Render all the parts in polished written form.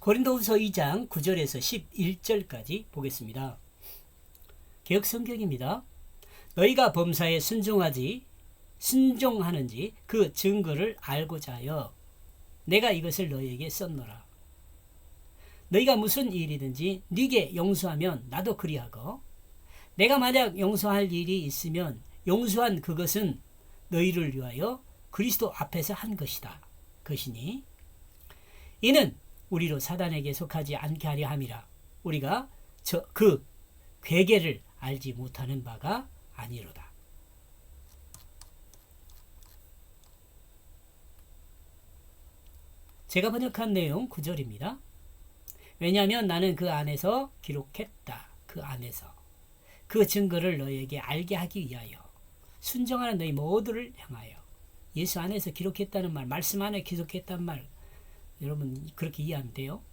고린도후서 2장 9절에서 11절까지 보겠습니다. 개역 성경입니다. 너희가 범사에 순종하는지 그 증거를 알고자 하여 내가 이것을 너희에게 썼노라. 너희가 무슨 일이든지 네게 용서하면 나도 그리하고 내가 만약 용서할 일이 있으면 용서한 그것은 너희를 위하여 그리스도 앞에서 한 것이니 이는 우리로 사단에게 속하지 않게 하려 함이라. 우리가 그 괴계를 알지 못하는 바가 아니로다. 제가 번역한 내용 9절입니다. 왜냐하면 나는 그 안에서 기록했다. 그 안에서 그 증거를 너희에게 알게 하기 위하여 순종하는 너희 모두를 향하여. 예수 안에서 기록했다는 말, 말씀 안에 기록했다는 말, 여러분 그렇게 이해하면 돼요.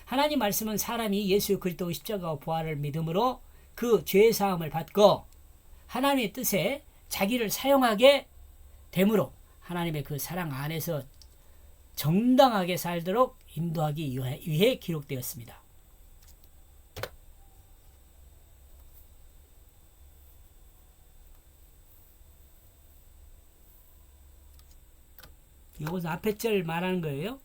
하나님 말씀은 사람이 예수 그리스도 십자가와 부활을 믿음으로 그 죄 사함을 받고 하나님의 뜻에 자기를 사용하게 되므로 하나님의 그 사랑 안에서 정당하게 살도록 인도하기 위해 기록되었습니다. 이것은 앞에 절 말하는 거예요.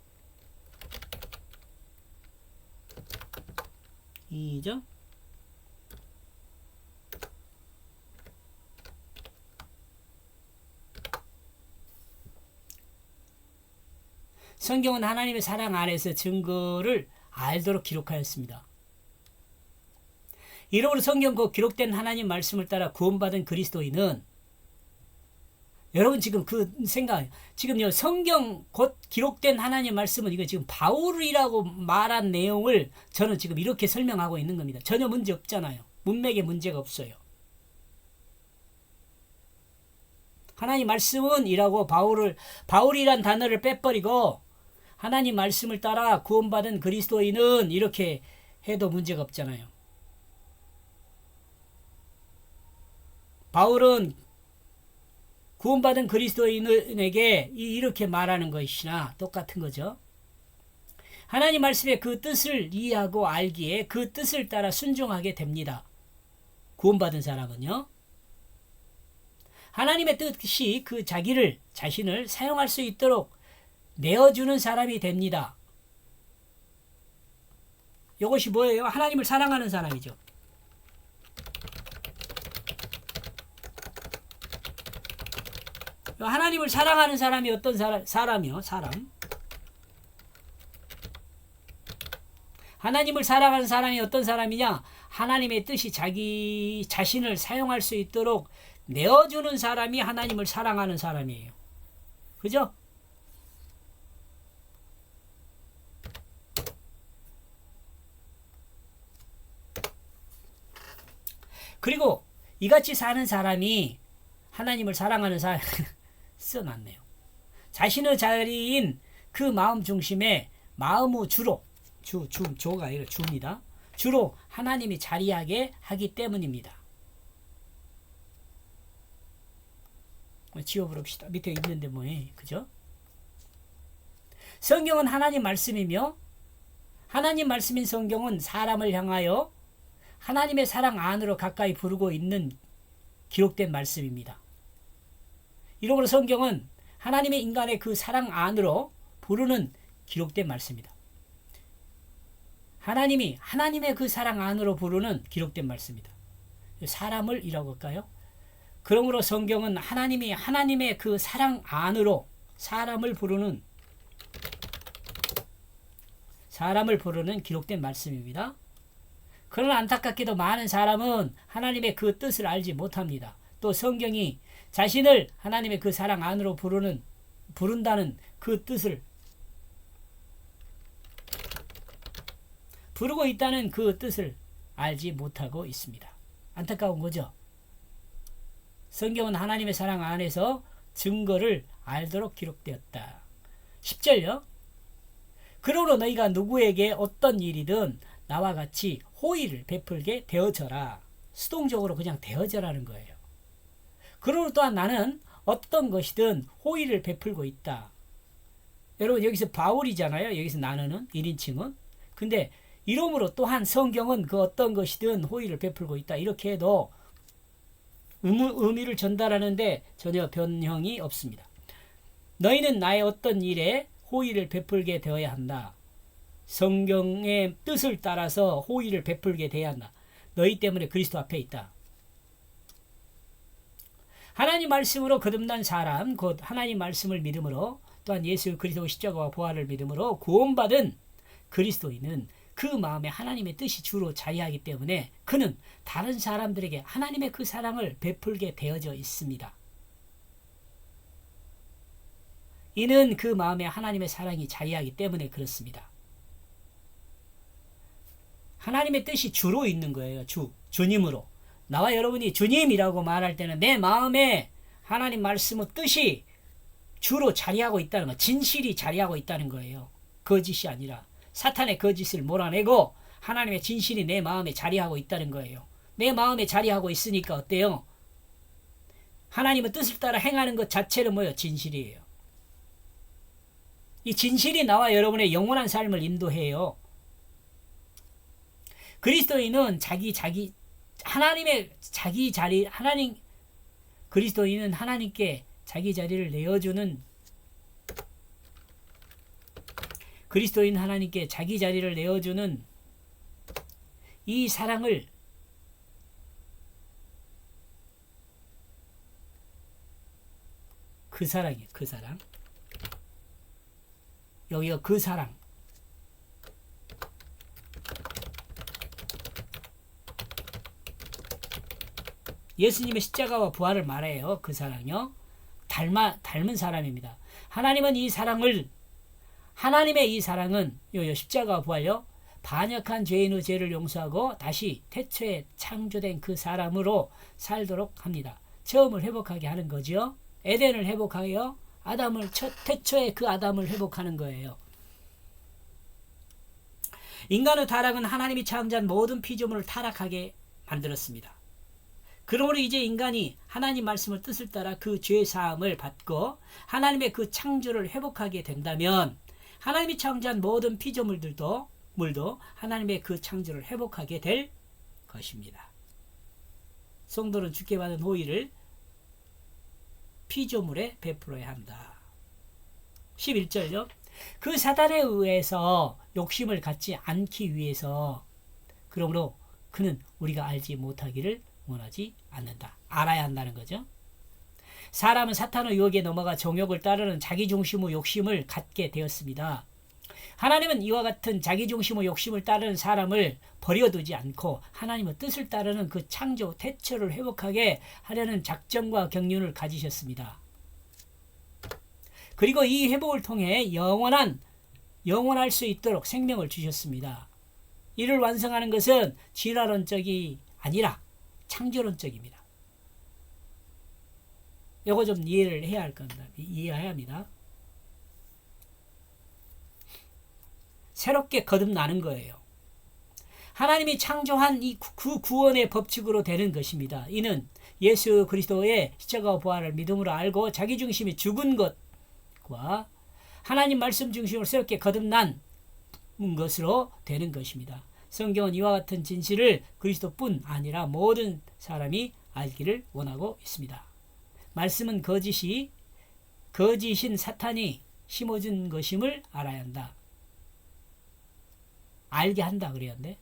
2죠. 성경은 하나님의 사랑 안에서 증거를 알도록 기록하였습니다. 이러므로 성경 그 기록된 하나님 말씀을 따라 구원받은 그리스도인은 여러분 지금 그 생각, 지금요 성경 곧 기록된 하나님 말씀은 이거 지금 바울이라고 말한 내용을 저는 지금 이렇게 설명하고 있는 겁니다. 전혀 문제 없잖아요. 문맥에 문제가 없어요. 하나님 말씀은 이라고 바울이란 단어를 빼버리고 하나님 말씀을 따라 구원받은 그리스도인은 이렇게 해도 문제가 없잖아요. 바울은 구원받은 그리스도인에게 이렇게 말하는 것이나 똑같은 거죠. 하나님 말씀의 그 뜻을 이해하고 알기에 그 뜻을 따라 순종하게 됩니다. 구원받은 사람은요. 하나님의 뜻이 그 자신을 사용할 수 있도록 내어주는 사람이 됩니다. 이것이 뭐예요? 하나님을 사랑하는 사람이죠. 하나님을 사랑하는 사람이 어떤 사람이요? 하나님을 사랑하는 사람이 어떤 사람이냐? 하나님의 뜻이 자기 자신을 사용할 수 있도록 내어주는 사람이 하나님을 사랑하는 사람이에요. 그죠? 그리고 이같이 사는 사람이 하나님을 사랑하는 사람 써놨네요. 자신의 자리인 그 마음 중심에 마음의 조가 아니라 주입니다. 주로 하나님이 자리하게 하기 때문입니다. 지워버립시다. 밑에 있는데 뭐해, 그죠? 성경은 하나님 말씀이며 하나님 말씀인 성경은 사람을 향하여 하나님의 사랑 안으로 가까이 부르고 있는 기록된 말씀입니다. 이러므로 성경은 하나님의 인간의 그 사랑 안으로 부르는 기록된 말씀입니다. 하나님이 하나님의 그 사랑 안으로 부르는 기록된 말씀입니다. 사람을 이라고 할까요? 그러므로 성경은 하나님이 하나님의 그 사랑 안으로 사람을 부르는 기록된 말씀입니다. 그러나 안타깝게도 많은 사람은 하나님의 그 뜻을 알지 못합니다. 또 성경이 자신을 하나님의 그 사랑 안으로 부른다는 그 뜻을 부르고 있다는 그 뜻을 알지 못하고 있습니다. 안타까운 거죠. 성경은 하나님의 사랑 안에서 증거를 알도록 기록되었다. 10절요. 그러므로 너희가 누구에게 어떤 일이든 나와 같이 호의를 베풀게 되어져라. 수동적으로 그냥 되어져라는 거예요. 그러므로 또한 나는 어떤 것이든 호의를 베풀고 있다. 여러분 여기서 바울이잖아요. 여기서 나는은 1인칭은 근데 이러므로 또한 성경은 그 어떤 것이든 호의를 베풀고 있다. 이렇게 해도 의미를 전달하는데 전혀 변형이 없습니다. 너희는 나의 어떤 일에 호의를 베풀게 되어야 한다. 성경의 뜻을 따라서 호의를 베풀게 되어야 한다. 너희 때문에 그리스도 앞에 있다. 하나님 말씀으로 거듭난 사람, 곧 하나님 말씀을 믿음으로 또한 예수 그리스도 십자가와 부활을 믿음으로 구원받은 그리스도인은 그 마음에 하나님의 뜻이 주로 자리하기 때문에 그는 다른 사람들에게 하나님의 그 사랑을 베풀게 되어져 있습니다. 이는 그 마음에 하나님의 사랑이 자리하기 때문에 그렇습니다. 하나님의 뜻이 주로 있는 거예요. 주님으로. 나와 여러분이 주님이라고 말할 때는 내 마음에 하나님 말씀의 뜻이 주로 자리하고 있다는 거, 진실이 자리하고 있다는 거예요. 거짓이 아니라 사탄의 거짓을 몰아내고 하나님의 진실이 내 마음에 자리하고 있다는 거예요. 내 마음에 자리하고 있으니까 어때요? 하나님의 뜻을 따라 행하는 것 자체는 뭐예요? 진실이에요. 이 진실이 나와 여러분의 영원한 삶을 인도해요. 그리스도인은 하나님의 자기 자리, 그리스도인은 하나님께 자기 자리를 내어주는, 그리스도인 하나님께 자기 자리를 내어주는 이 사랑을 그 사랑이에요. 그 사랑. 여기가 그 사랑. 예수님의 십자가와 부활을 말해요. 그 사랑요. 닮은 사람입니다. 하나님은 이 사랑을, 하나님의 이 사랑은 십자가와 부활요. 반역한 죄인의 죄를 용서하고 다시 태초에 창조된 그 사람으로 살도록 합니다. 처음을 회복하게 하는 거죠. 에덴을 회복하여 태초에 그 아담을 회복하는 거예요. 인간의 타락은 하나님이 창조한 모든 피조물을 타락하게 만들었습니다. 그러므로 이제 인간이 하나님 말씀을 뜻을 따라 그 죄 사함을 받고 하나님의 그 창조를 회복하게 된다면 하나님이 창조한 모든 피조물도 하나님의 그 창조를 회복하게 될 것입니다. 성도는 주께 받은 호의를 피조물에 베풀어야 한다. 11절요. 그 사단에 의해서 욕심을 갖지 않기 위해서 그러므로 그는 우리가 알지 못하기를 원하지 않는다. 알아야 한다는 거죠. 사람은 사탄의 유혹에 넘어가 정욕을 따르는 자기중심의 욕심을 갖게 되었습니다. 하나님은 이와 같은 자기중심의 욕심을 따르는 사람을 버려두지 않고 하나님의 뜻을 따르는 그 창조 태초를 회복하게 하려는 작정과 경륜을 가지셨습니다. 그리고 이 회복을 통해 영원할 수 있도록 생명을 주셨습니다. 이를 완성하는 것은 진화론적이 아니라 창조론적입니다. 이거 좀 이해를 해야 할 겁니다. 이해해야 합니다. 새롭게 거듭나는 거예요. 하나님이 창조한 그 구원의 법칙으로 되는 것입니다. 이는 예수 그리스도의 십자가와 부활을 믿음으로 알고 자기중심이 죽은 것과 하나님 말씀 중심으로 새롭게 거듭난 것으로 되는 것입니다. 성경은 이와 같은 진실을 그리스도뿐 아니라 모든 사람이 알기를 원하고 있습니다. 말씀은 거짓인 사탄이 심어준 것임을 알아야 한다. 알게 한다 그래야 하는데,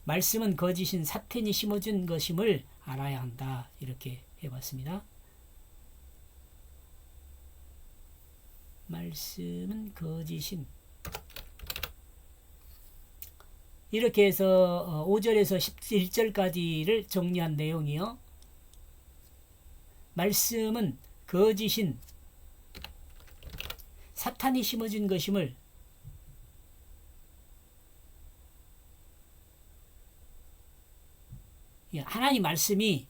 말씀은 거짓인 사탄이 심어준 것임을 알아야 한다. 이렇게 해봤습니다. 말씀은 거짓인, 이렇게 해서 5절에서 11절까지를 정리한 내용이요. 말씀은 거짓인 사탄이 심어준 것임을 하나님 말씀이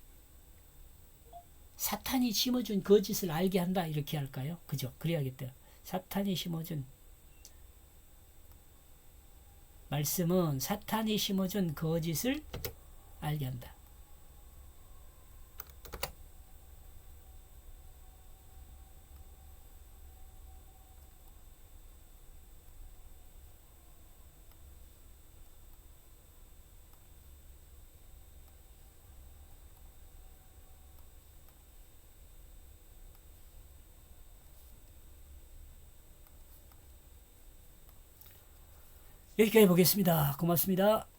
사탄이 심어준 거짓을 알게 한다 이렇게 할까요? 그죠? 그래야겠다. 사탄이 심어준 말씀은 사탄이 심어준 거짓을 알게 한다. 여기까지 보겠습니다. 고맙습니다.